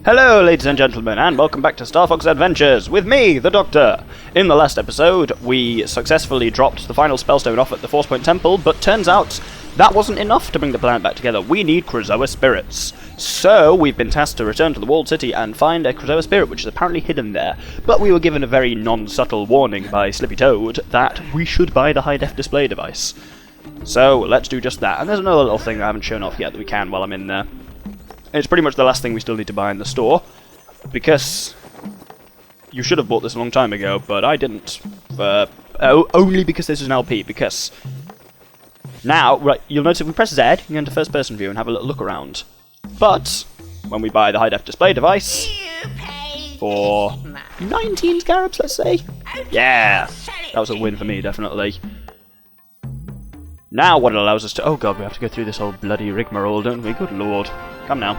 Hello, ladies and gentlemen, and welcome back to Star Fox Adventures with me, the Doctor. In the last episode, we successfully dropped the final spellstone off at the Force Point Temple, but turns out that wasn't enough to bring the planet back together. We need Krazoa Spirits. So, we've been tasked to return to the Walled City and find a Krazoa Spirit, which is apparently hidden there. But we were given a very non-subtle warning by Slippy Toad that we should buy the high-def display device. So, let's do just that. And there's another little thing that I haven't shown off yet that we can while I'm in there. It's pretty much the last thing we still need to buy in the store, because you should have bought this a long time ago, but I didn't. Only because this is an LP, because now, right, you'll notice if we press Z, you can go into first person view and have a little look around. But when we buy the high-def display device for 19 scarabs, let's say, yeah, that was a win for me, definitely. Now what it allows us to... Oh god, we have to go through this whole bloody rigmarole, don't we? Good lord. Come now.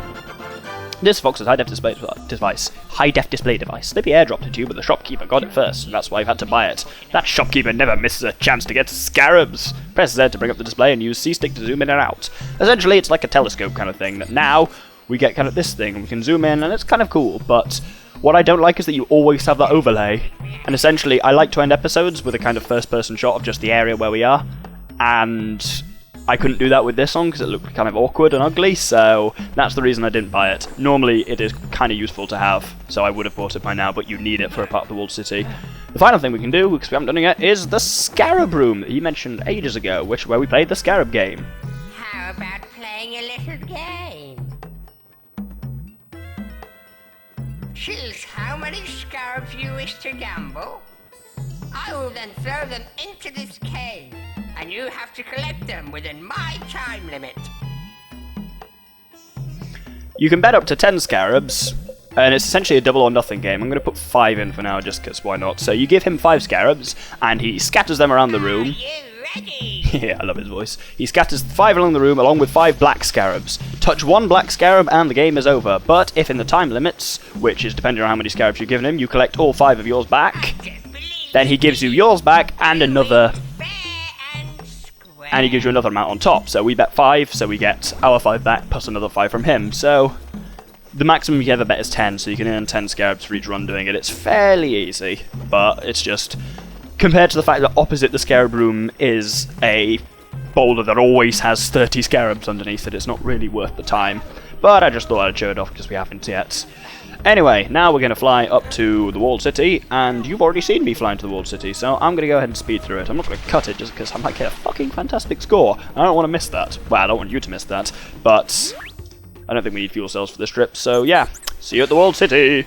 This Fox's high-def display device. High-def display device. Slippy airdropped it to you, but the shopkeeper got it first, and that's why I've had to buy it. That shopkeeper never misses a chance to get scarabs. Press Z to bring up the display and use C-stick to zoom in and out. Essentially, it's like a telescope kind of thing, that now we get kind of this thing, and we can zoom in, and it's kind of cool, but what I don't like is that you always have that overlay. And essentially, I like to end episodes with a kind of first-person shot of just the area where we are. And I couldn't do that with this one because it looked kind of awkward and ugly, so that's the reason I didn't buy it. Normally it is kind of useful to have, so I would have bought it by now, but you need it for a part of the Walled City. The final thing we can do, because we haven't done it yet, is the Scarab Room that you mentioned ages ago, where we played the Scarab game. How about playing a little game? Choose how many scarabs you wish to gamble. I will then throw them into this cave, and you have to collect them within my time limit. You can bet up to 10 scarabs, and it's essentially a double or nothing game. I'm going to put 5 in for now, just because why not. So you give him 5 scarabs, and he scatters them around the room. Are you ready? Yeah, I love his voice. He scatters 5 along the room, along with 5 black scarabs. Touch 1 black scarab, and the game is over. But if in the time limits, which is depending on how many scarabs you've given him, you collect all 5 of yours back, then he gives you yours back, and another... And he gives you another amount on top. So we bet 5, so we get our 5 back, plus another 5 from him. So the maximum you ever bet is 10, so you can earn 10 scarabs for each run doing it. It's fairly easy, but it's just... Compared to the fact that opposite the scarab room is a boulder that always has 30 scarabs underneath it, it's not really worth the time. But I just thought I'd show it off because we haven't yet. Anyway, now we're going to fly up to the Walled City, and you've already seen me flying to the Walled City, so I'm going to go ahead and speed through it. I'm not going to cut it just because I might get a fucking fantastic score. I don't want to miss that. Well, I don't want you to miss that, but I don't think we need fuel cells for this trip, so yeah. See you at the Walled City!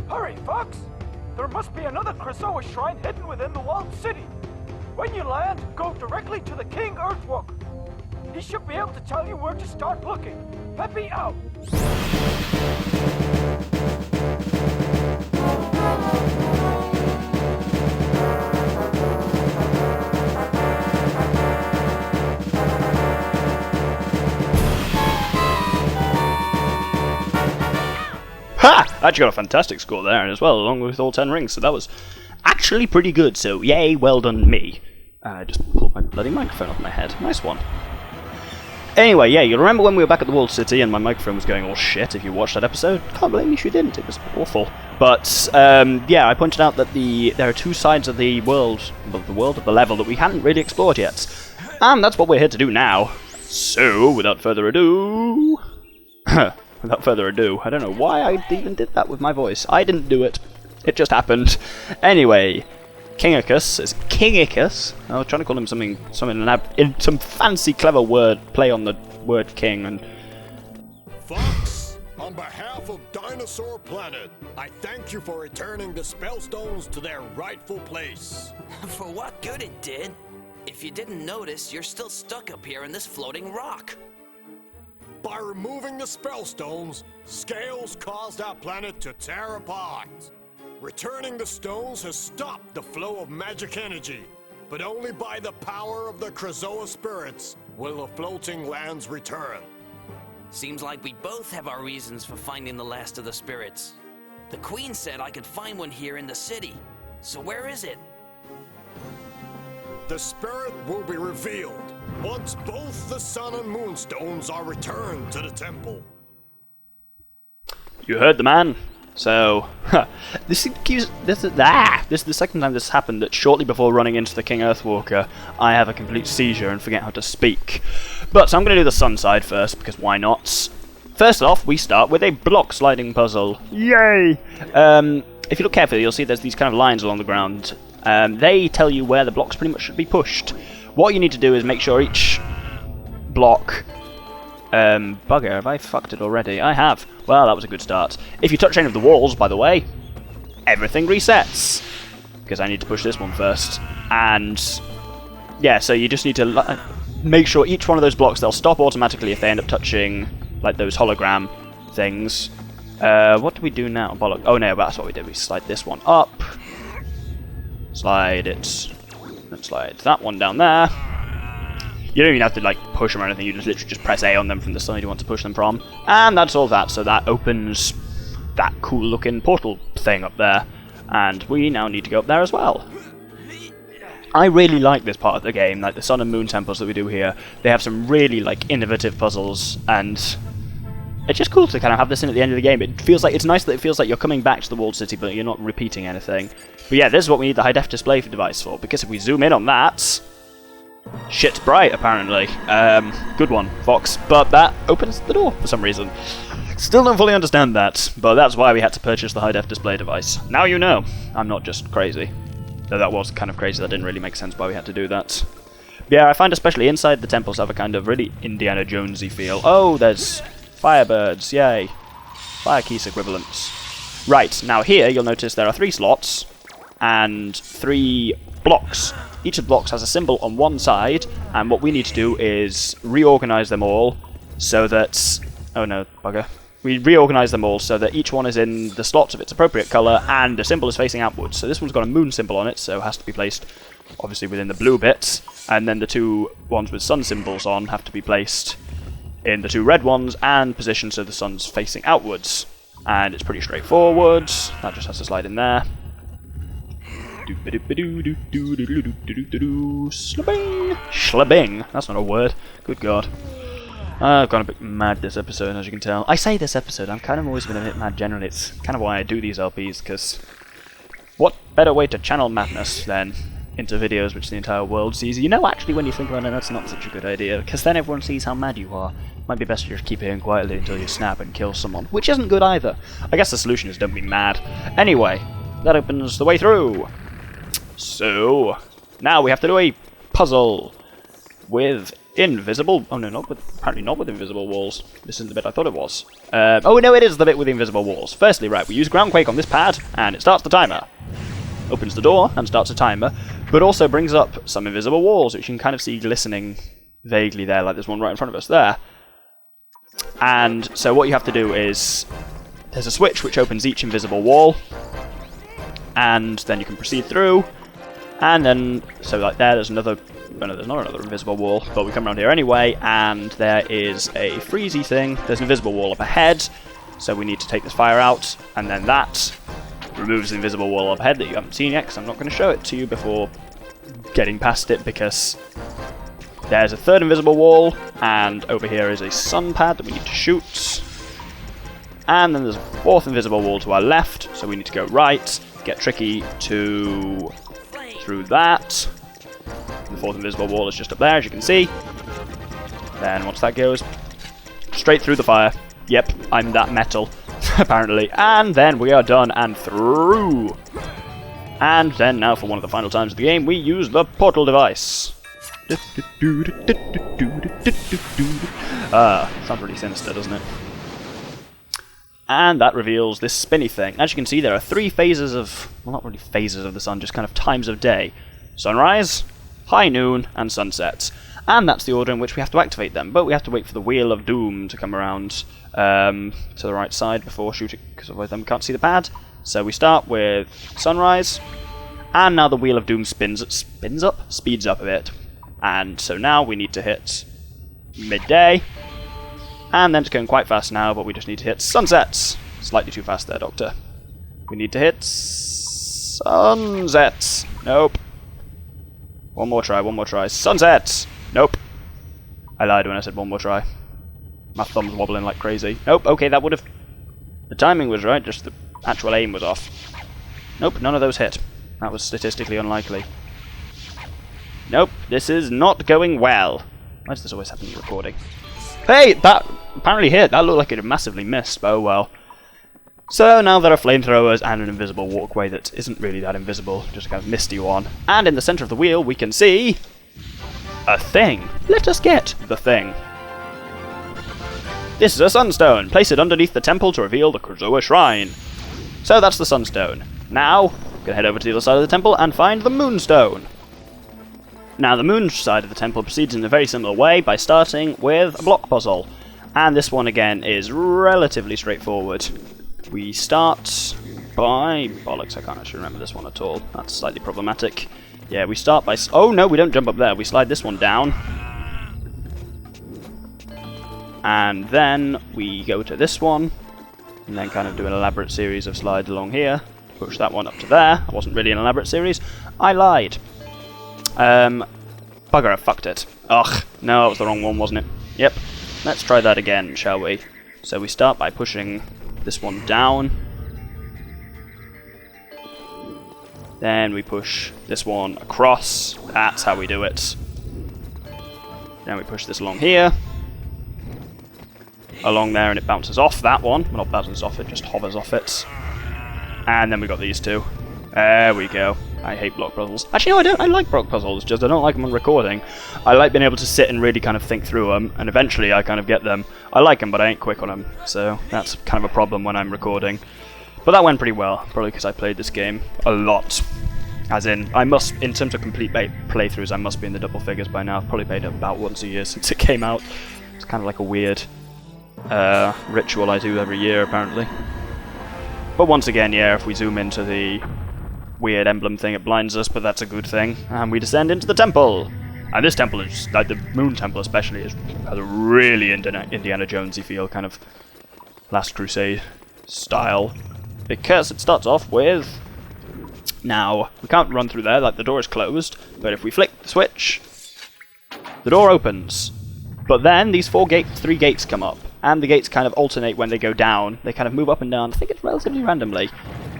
Hurry, Fox! There must be another Krazoa shrine hidden within the Walled City. When you land, go directly to the King Earthwalker. He should be able to tell you where to start looking. Peppy out! Ha! I actually got a fantastic score there as well, along with all 10 rings, so that was actually pretty good, so yay, well done me. I just pulled my bloody microphone off my head. Nice one. Anyway, yeah, you'll remember when we were back at the Walled City and my microphone was going all shit if you watched that episode? Can't blame me if you didn't, it was awful. But, yeah, I pointed out that there are 2 sides of the world of the level that we hadn't really explored yet. And that's what we're here to do now. So, without further ado... without further ado, I don't know why I even did that with my voice. I didn't do it. It just happened. Anyway... Kingicus is Kingicus. I was trying to call him something in some fancy clever word play on the word king and Fox, on behalf of Dinosaur Planet, I thank you for returning the spellstones to their rightful place. For what good it did? If you didn't notice, you're still stuck up here in this floating rock. By removing the spellstones, Scales caused our planet to tear apart. Returning the stones has stopped the flow of magic energy, but only by the power of the Krazoa Spirits will the floating lands return. Seems like we both have our reasons for finding the last of the spirits. The Queen said I could find one here in the city. So where is it? the spirit will be revealed once both the sun and moon stones are returned to the temple. You heard the man. So, this is the second time this happened, that shortly before running into the King Earthwalker, I have a complete seizure and forget how to speak. But, so I'm going to do the sun side first, because why not? First off, we start with a block sliding puzzle. Yay! If you look carefully, you'll see there's these kind of lines along the ground. They tell you where the blocks pretty much should be pushed. What you need to do is make sure each block... bugger, have I fucked it already? I have. Well, that was a good start. If you touch any of the walls, by the way, everything resets. Because I need to push this one first. And, yeah, so you just need to make sure each one of those blocks, they'll stop automatically if they end up touching, like, those hologram things. What do we do now? Bollock. Oh, no, that's what we did. We slide this one up. Slide it. And slide that one down there. You don't even have to like push them or anything, you just literally just press A on them from the side you want to push them from. And that's all that, so that opens that cool looking portal thing up there. And we now need to go up there as well. I really like this part of the game, like the sun and moon temples that we do here. They have some really like innovative puzzles, and it's just cool to kind of have this in at the end of the game. It feels like, it's nice that it feels like you're coming back to the walled city, but you're not repeating anything. But yeah, this is what we need the high-def display device for, because if we zoom in on that... shit's bright, apparently. Good one, Fox. But that opens the door for some reason. Still don't fully understand that, but that's why we had to purchase the high-def display device. Now you know. I'm not just crazy. Though that was kind of crazy, that didn't really make sense why we had to do that. Yeah, I find especially inside the temples have a kind of really Indiana Jonesy feel. Oh, there's firebirds, yay. Fire keys equivalents. Right, now here you'll notice there are 3 slots and 3 blocks. Each of the blocks has a symbol on one side, and what we need to do is reorganize them all so that... oh no, bugger. We reorganize them all so that each one is in the slots of its appropriate color, and the symbol is facing outwards. So this one's got a moon symbol on it, so it has to be placed obviously within the blue bits, and then the 2 ones with sun symbols on have to be placed in the 2 red ones and positioned so the sun's facing outwards. And it's pretty straightforward. That just has to slide in there. Shlabing! Shlabing! That's not a word. Good God. I've gone a bit mad this episode, as you can tell. I say this episode, I'm kind of always been a bit mad generally. It's kind of why I do these LPs, because what better way to channel madness than into videos which the entire world sees? You know, actually, when you think about it, that's not such a good idea, because then everyone sees how mad you are. Might be best to just keep it in quietly until you snap and kill someone, which isn't good either. I guess the solution is don't be mad. Anyway, that opens the way through. So, now we have to do a puzzle with invisible... oh no, apparently not with invisible walls. This isn't the bit I thought it was. Oh no, it is the bit with invisible walls. Firstly, right, we use Groundquake on this pad, and it starts the timer. Opens the door and starts a timer, but also brings up some invisible walls, which you can kind of see glistening vaguely there, like there's one right in front of us there. And so what you have to do is... there's a switch which opens each invisible wall, and then you can proceed through. And then, so like there's another, oh no, there's not another invisible wall, but we come around here anyway, and there is a freezy thing. There's an invisible wall up ahead, so we need to take this fire out, and then that removes the invisible wall up ahead that you haven't seen yet, because I'm not going to show it to you before getting past it, because there's a 3rd invisible wall, and over here is a sun pad that we need to shoot. And then there's a 4th invisible wall to our left, so we need to go right, get tricky to... through that. The 4th invisible wall is just up there, as you can see. Then once that goes, straight through the fire. Yep, I'm that metal, apparently. And then we are done and through. And then now for one of the final times of the game, we use the portal device. Sounds really sinister, doesn't it? And that reveals this spinny thing. As you can see, there are 3 phases of... well, not really phases of the sun, just kind of times of day. Sunrise, high noon, and sunsets. And that's the order in which we have to activate them. But we have to wait for the Wheel of Doom to come around to the right side before shooting, because otherwise then we can't see the pad. So we start with sunrise. And now the Wheel of Doom speeds up a bit. And so now we need to hit midday. And then it's going quite fast now, but we just need to hit sunsets. Slightly too fast there, Doctor. We need to hit sunsets. Nope. One more try, one more try. Sunset! Nope. I lied when I said one more try. My thumb's wobbling like crazy. Nope, okay, that would have... The timing was right, just the actual aim was off. Nope, none of those hit. That was statistically unlikely. Nope, this is not going well. Why does this always happen in recording? Hey, that apparently hit. That looked like it had massively missed, but oh well. So now there are flamethrowers and an invisible walkway that isn't really that invisible, just a kind of misty one. And in the centre of the wheel we can see... a thing. Let us get the thing. This is a sunstone. Place it underneath the temple to reveal the Krazoa Shrine. So that's the sunstone. Now, we're going to head over to the other side of the temple and find the moonstone. Now, the moon side of the temple proceeds in a very similar way by starting with a block puzzle. And this one, again, is relatively straightforward. We start by... bollocks, I can't actually remember this one at all. That's slightly problematic. Yeah, we start by... oh, no, we don't jump up there. We slide this one down. And then we go to this one. And then kind of do an elaborate series of slides along here. Push that one up to there. It wasn't really an elaborate series. I lied. Bugger, I fucked it. Ugh, no, it was the wrong one, wasn't it? Yep. Let's try that again, shall we? So we start by pushing this one down. Then we push this one across. That's how we do it. Then we push this along here. Along there, and it bounces off that one. Well, not bounces off, it just hovers off it. And then we got these two. There we go. I hate block puzzles. Actually, no, I don't. I like block puzzles, just I don't like them on recording. I like being able to sit and really kind of think through them, and eventually I kind of get them. I like them, but I ain't quick on them, so that's kind of a problem when I'm recording. But that went pretty well, probably because I played this game a lot. As in, I must, in terms of complete playthroughs, I must be in the double figures by now. I've probably played it about once a year since it came out. It's kind of like a weird ritual I do every year, apparently. But once again, yeah, if we zoom into the weird emblem thing, it blinds us, but that's a good thing. And we descend into the temple. And this temple is, like the Moon Temple especially, has a really Indiana Jonesy feel, kind of Last Crusade style. Because it starts off with... now, we can't run through there, like the door is closed, but if we flick the switch, the door opens. But then these three gates come up, and the gates kind of alternate when they go down. They kind of move up and down. I think it's relatively randomly.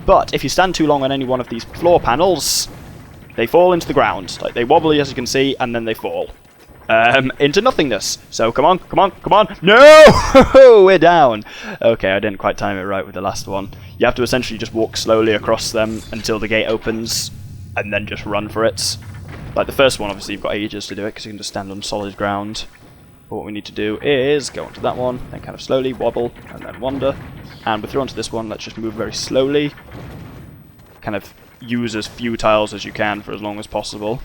But if you stand too long on any one of these floor panels, they fall into the ground. Like, they wobble, as you can see, and then they fall. Into nothingness. So, come on, come on, come on. No! We're down. Okay, I didn't quite time it right with the last one. You have to essentially just walk slowly across them until the gate opens, and then just run for it. Like, the first one, obviously, you've got ages to do it, because you can just stand on solid ground. But what we need to do is go onto that one, then kind of slowly wobble, and then wander. And we're through onto this one, let's just move very slowly. Kind of use as few tiles as you can for as long as possible.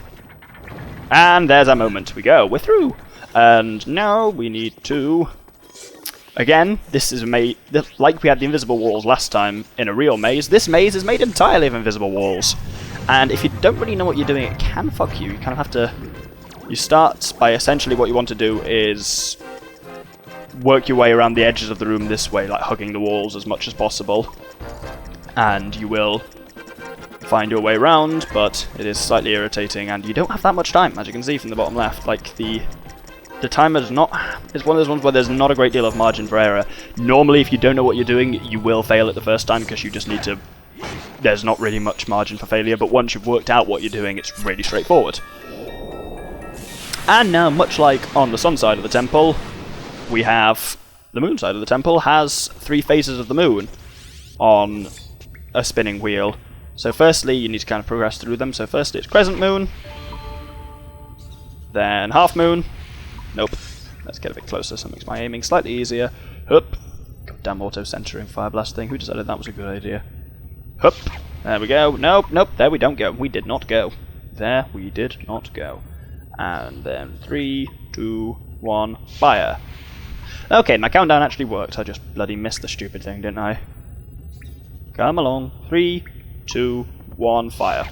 And there's our moment. We go. We're through. And now we need to... again, this is made... like we had the invisible walls last time in a real maze, this maze is made entirely of invisible walls. And if you don't really know what you're doing, it can fuck you. You kind of have to... you start by essentially what you want to do is... work your way around the edges of the room this way, like hugging the walls as much as possible. And you will... find your way around, but it is slightly irritating, and you don't have that much time, as you can see from the bottom left. Like, the timer's not... it's one of those ones where there's not a great deal of margin for error. Normally, if you don't know what you're doing, you will fail it the first time, because you just need to... there's not really much margin for failure, but once you've worked out what you're doing, it's really straightforward. And now, much like on the sun side of the temple, we have... the moon side of the temple has 3 phases of the moon on a spinning wheel. So firstly, you need to kind of progress through them. So first it's crescent moon, then half moon. Nope. Let's get a bit closer so it makes my aiming slightly easier. Hup. Goddamn auto-centering fire blast thing. Who decided that was a good idea? Hup. There we go. Nope, nope. There we don't go. We did not go. There we did not go. And then 3, 2, 1, fire. Okay, my countdown actually worked. I just bloody missed the stupid thing, didn't I? Come along. 3, 2, 1, fire.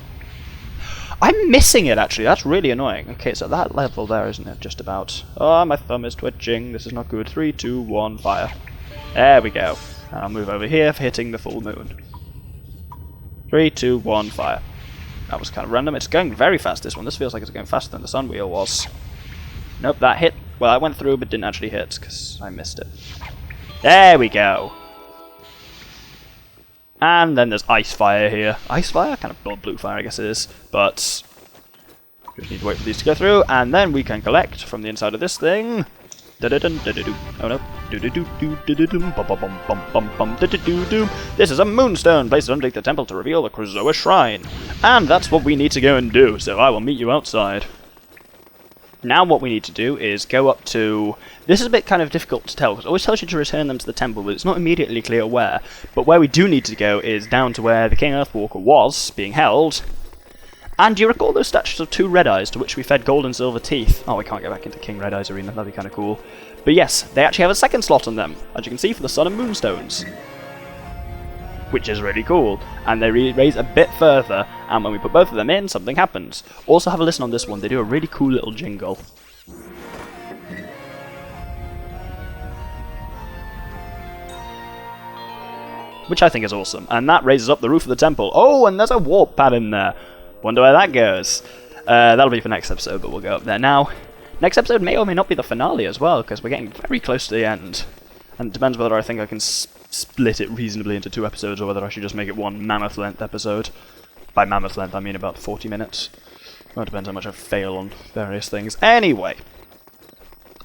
I'm missing it, actually. That's really annoying. Okay, it's at that level there, isn't it? Just about. Oh, my thumb is twitching. This is not good. 3, 2, 1, fire. There we go. And I'll move over here for hitting the full moon. 3, 2, 1, fire. That was kind of random. It's going very fast, this one. This feels like it's going faster than the sun wheel was. Nope, that hit. Well, I went through, but didn't actually hit, because I missed it. There we go. And then there's ice fire here. Ice fire? Kind of blue fire, I guess it is. But just need to wait for these to go through, and then we can collect from the inside of this thing. Oh no. This is a moonstone placed underneath the temple to reveal the Krazoa Shrine. And that's what we need to go and do, so I will meet you outside. Now what we need to do is go up to... This is a bit kind of difficult to tell, because it always tells you to return them to the temple, but it's not immediately clear where. But where we do need to go is down to where the King Earthwalker was being held. And do you recall those statues of 2 Red Eyes to which we fed gold and silver teeth? Oh, we can't get back into King Red Eyes Arena, that'd be kind of cool. But yes, they actually have a second slot on them, as you can see, for the Sun and Moonstones. Which is really cool. And they raise a bit further, and when we put both of them in, something happens. Also have a listen on this one, they do a really cool little jingle. Which I think is awesome. And that raises up the roof of the temple. Oh, and there's a warp pad in there. Wonder where that goes. That'll be for next episode, but we'll go up there now. Next episode may or may not be the finale as well, because we're getting very close to the end. And it depends whether I think I can split it reasonably into 2 episodes, or whether I should just make it one mammoth-length episode. By mammoth length, I mean about 40 minutes. Well, it depends how much I fail on various things. Anyway,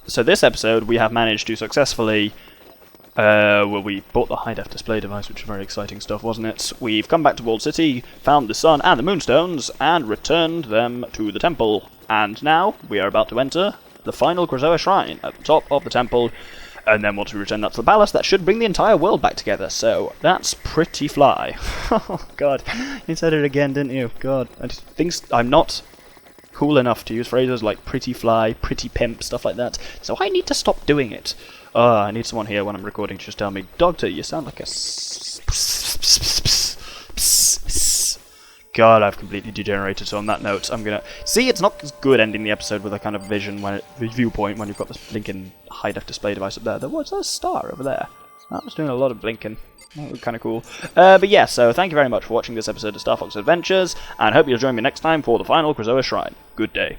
so this episode we have managed to successfully... well, we bought the high-def display device, which was very exciting stuff, wasn't it? We've come back to Walled City, found the sun and the moonstones, and returned them to the temple. And now we are about to enter the final Krazoa Shrine at the top of the temple. And then once we return that to the palace, that should bring the entire world back together. So that's pretty fly. Oh god, you said it again, didn't you? God, I'm not cool enough to use phrases like pretty fly, pretty pimp, stuff like that. So I need to stop doing it. I need someone here when I'm recording to just tell me, Doctor, you sound like a God, I've completely degenerated, so on that note, I'm gonna... See, it's not as good ending the episode with a kind of viewpoint when you've got this blinking high-def display device up there. There was a star over there. That was doing a lot of blinking. That was kind of cool. But yeah, so thank you very much for watching this episode of Star Fox Adventures, and hope you'll join me next time for the final Krazoa Shrine. Good day.